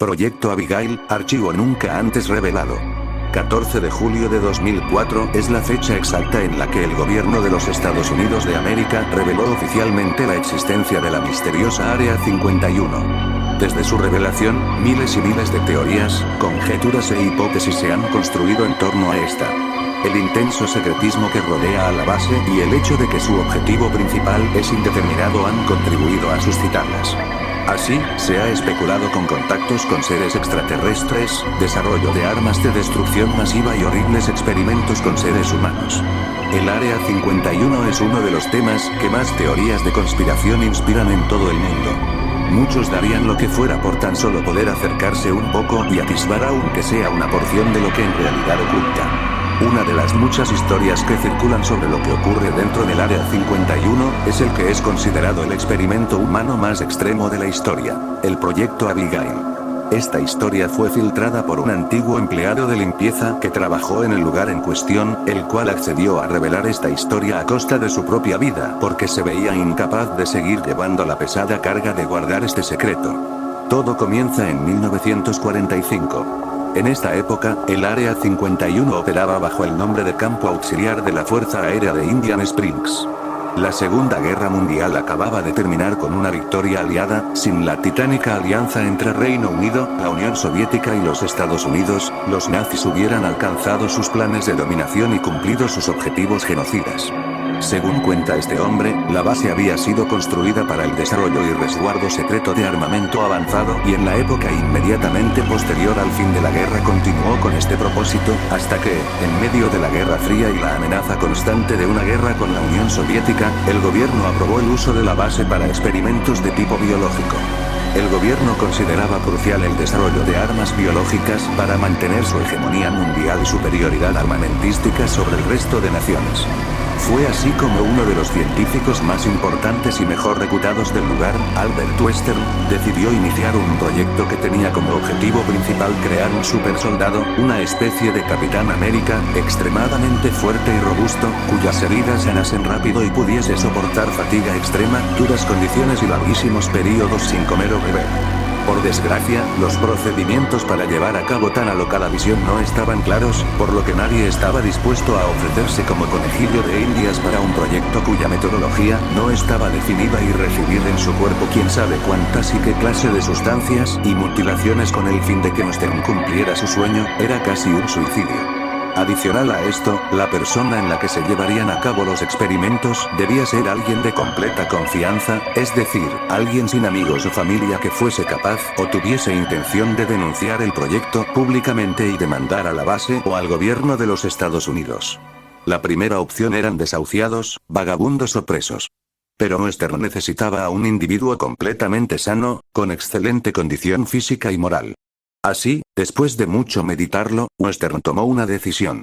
Proyecto Abigail, archivo nunca antes revelado. 14 de julio de 2004 es la fecha exacta en la que el gobierno de los Estados Unidos de América reveló oficialmente la existencia de la misteriosa Área 51. Desde su revelación, miles y miles de teorías, conjeturas e hipótesis se han construido en torno a esta. El intenso secretismo que rodea a la base y el hecho de que su objetivo principal es indeterminado han contribuido a suscitarlas. Así, se ha especulado con contactos con seres extraterrestres, desarrollo de armas de destrucción masiva y horribles experimentos con seres humanos. El Área 51 es uno de los temas que más teorías de conspiración inspiran en todo el mundo. Muchos darían lo que fuera por tan solo poder acercarse un poco y atisbar aunque sea una porción de lo que en realidad oculta. Una de las muchas historias que circulan sobre lo que ocurre dentro del Área 51, es el que es considerado el experimento humano más extremo de la historia, el Proyecto Abigail. Esta historia fue filtrada por un antiguo empleado de limpieza que trabajó en el lugar en cuestión, el cual accedió a revelar esta historia a costa de su propia vida porque se veía incapaz de seguir llevando la pesada carga de guardar este secreto. Todo comienza en 1945. En esta época, el Área 51 operaba bajo el nombre de Campo Auxiliar de la Fuerza Aérea de Indian Springs. La Segunda Guerra Mundial acababa de terminar con una victoria aliada. Sin la titánica alianza entre Reino Unido, la Unión Soviética y los Estados Unidos, los nazis hubieran alcanzado sus planes de dominación y cumplido sus objetivos genocidas. Según cuenta este hombre, la base había sido construida para el desarrollo y resguardo secreto de armamento avanzado y en la época inmediatamente posterior al fin de la guerra continuó con este propósito, hasta que, en medio de la Guerra Fría y la amenaza constante de una guerra con la Unión Soviética, el gobierno aprobó el uso de la base para experimentos de tipo biológico. El gobierno consideraba crucial el desarrollo de armas biológicas para mantener su hegemonía mundial y superioridad armamentística sobre el resto de naciones. Fue así como uno de los científicos más importantes y mejor reputados del lugar, Albert Western, decidió iniciar un proyecto que tenía como objetivo principal crear un supersoldado, una especie de Capitán América, extremadamente fuerte y robusto, cuyas heridas sanasen rápido y pudiese soportar fatiga extrema, duras condiciones y larguísimos periodos sin comer o beber. Por desgracia, los procedimientos para llevar a cabo tan alocada visión no estaban claros, por lo que nadie estaba dispuesto a ofrecerse como conejillo de indias para un proyecto cuya metodología no estaba definida y recibir en su cuerpo quién sabe cuántas y qué clase de sustancias y mutilaciones con el fin de que Western cumpliera su sueño, era casi un suicidio. Adicional a esto, la persona en la que se llevarían a cabo los experimentos debía ser alguien de completa confianza, es decir, alguien sin amigos o familia que fuese capaz o tuviese intención de denunciar el proyecto públicamente y demandar a la base o al gobierno de los Estados Unidos. La primera opción eran desahuciados, vagabundos o presos. Pero Western necesitaba a un individuo completamente sano, con excelente condición física y moral. Así, después de mucho meditarlo, Western tomó una decisión.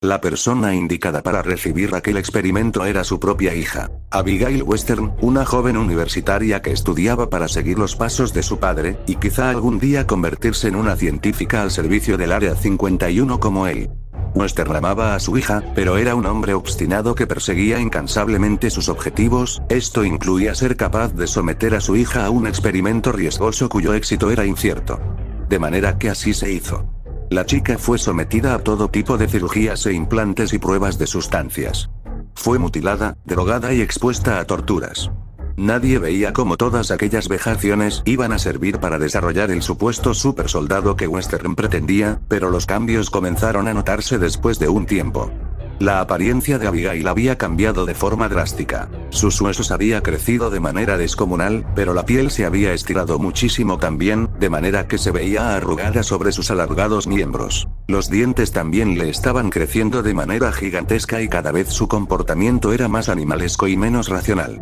La persona indicada para recibir aquel experimento era su propia hija, Abigail Western, una joven universitaria que estudiaba para seguir los pasos de su padre, y quizá algún día convertirse en una científica al servicio del Área 51 como él. Western amaba a su hija, pero era un hombre obstinado que perseguía incansablemente sus objetivos. Esto incluía ser capaz de someter a su hija a un experimento riesgoso cuyo éxito era incierto. De manera que así se hizo. La chica fue sometida a todo tipo de cirugías e implantes y pruebas de sustancias. Fue mutilada, drogada y expuesta a torturas. Nadie veía cómo todas aquellas vejaciones iban a servir para desarrollar el supuesto supersoldado que Western pretendía, pero los cambios comenzaron a notarse después de un tiempo. La apariencia de Abigail había cambiado de forma drástica. Sus huesos había crecido de manera descomunal, pero la piel se había estirado muchísimo también, de manera que se veía arrugada sobre sus alargados miembros. Los dientes también le estaban creciendo de manera gigantesca y cada vez su comportamiento era más animalesco y menos racional.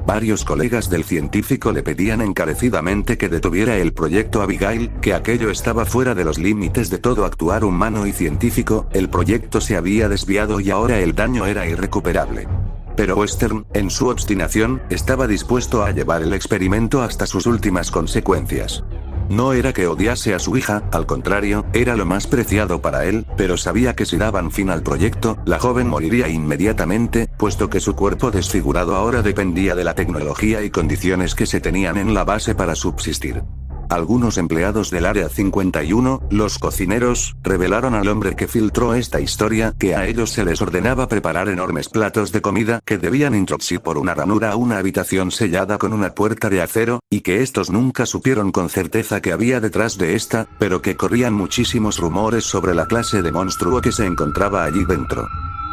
Varios colegas del científico le pedían encarecidamente que detuviera el proyecto Abigail, que aquello estaba fuera de los límites de todo actuar humano y científico. El proyecto se había desviado y ahora el daño era irrecuperable. Pero Western, en su obstinación, estaba dispuesto a llevar el experimento hasta sus últimas consecuencias. No era que odiase a su hija, al contrario, era lo más preciado para él, pero sabía que si daban fin al proyecto, la joven moriría inmediatamente, puesto que su cuerpo desfigurado ahora dependía de la tecnología y condiciones que se tenían en la base para subsistir. Algunos empleados del Área 51, los cocineros, revelaron al hombre que filtró esta historia que a ellos se les ordenaba preparar enormes platos de comida que debían introducir por una ranura a una habitación sellada con una puerta de acero, y que estos nunca supieron con certeza que había detrás de esta, pero que corrían muchísimos rumores sobre la clase de monstruo que se encontraba allí dentro.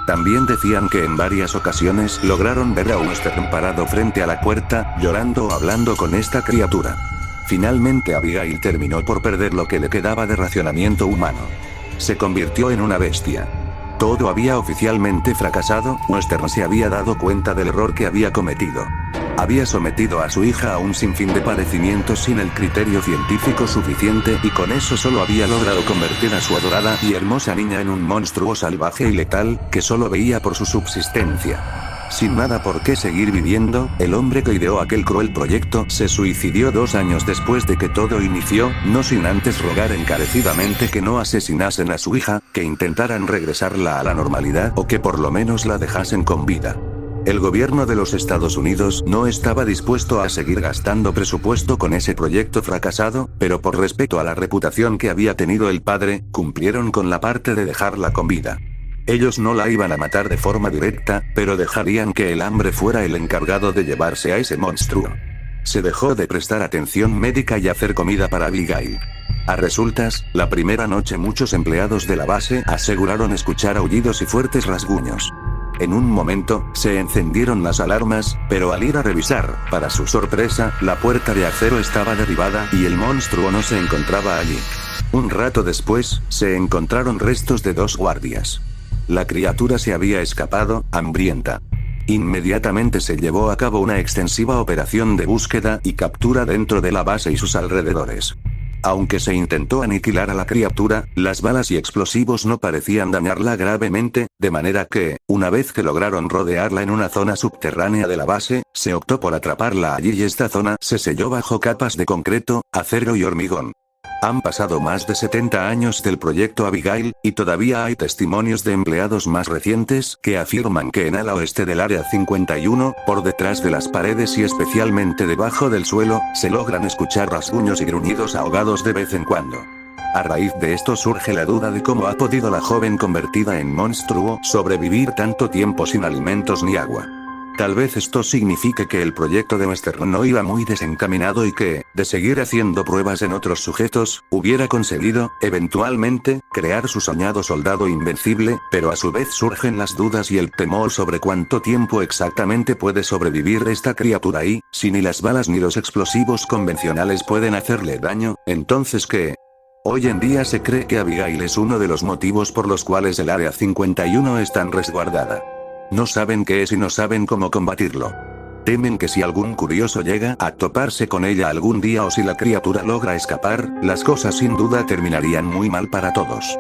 También decían que en varias ocasiones lograron ver a Western parado frente a la puerta, llorando o hablando con esta criatura. Finalmente Abigail terminó por perder lo que le quedaba de racionamiento humano. Se convirtió en una bestia. Todo había oficialmente fracasado. Western se había dado cuenta del error que había cometido. Había sometido a su hija a un sinfín de padecimientos sin el criterio científico suficiente y con eso solo había logrado convertir a su adorada y hermosa niña en un monstruo salvaje y letal, que solo veía por su subsistencia. Sin nada por qué seguir viviendo, el hombre que ideó aquel cruel proyecto se suicidó 2 años después de que todo inició, no sin antes rogar encarecidamente que no asesinasen a su hija, que intentaran regresarla a la normalidad o que por lo menos la dejasen con vida. El gobierno de los Estados Unidos no estaba dispuesto a seguir gastando presupuesto con ese proyecto fracasado, pero por respeto a la reputación que había tenido el padre, cumplieron con la parte de dejarla con vida. Ellos no la iban a matar de forma directa, pero dejarían que el hambre fuera el encargado de llevarse a ese monstruo. Se dejó de prestar atención médica y hacer comida para Abigail. A resultas, la primera noche muchos empleados de la base aseguraron escuchar aullidos y fuertes rasguños. En un momento, se encendieron las alarmas, pero al ir a revisar, para su sorpresa, la puerta de acero estaba derribada y el monstruo no se encontraba allí. Un rato después, se encontraron restos de 2 guardias. La criatura se había escapado, hambrienta. Inmediatamente se llevó a cabo una extensiva operación de búsqueda y captura dentro de la base y sus alrededores. Aunque se intentó aniquilar a la criatura, las balas y explosivos no parecían dañarla gravemente, de manera que, una vez que lograron rodearla en una zona subterránea de la base, se optó por atraparla allí y esta zona se selló bajo capas de concreto, acero y hormigón. Han pasado más de 70 años del proyecto Abigail, y todavía hay testimonios de empleados más recientes que afirman que en ala oeste del Área 51, por detrás de las paredes y especialmente debajo del suelo, se logran escuchar rasguños y gruñidos ahogados de vez en cuando. A raíz de esto surge la duda de cómo ha podido la joven convertida en monstruo sobrevivir tanto tiempo sin alimentos ni agua. Tal vez esto signifique que el proyecto de Western no iba muy desencaminado y que, de seguir haciendo pruebas en otros sujetos, hubiera conseguido, eventualmente, crear su soñado soldado invencible, pero a su vez surgen las dudas y el temor sobre cuánto tiempo exactamente puede sobrevivir esta criatura y, si ni las balas ni los explosivos convencionales pueden hacerle daño, entonces ¿qué? Hoy en día se cree que Abigail es uno de los motivos por los cuales el Área 51 es tan resguardada. No saben qué es y no saben cómo combatirlo. Temen que si algún curioso llega a toparse con ella algún día o si la criatura logra escapar, las cosas sin duda terminarían muy mal para todos.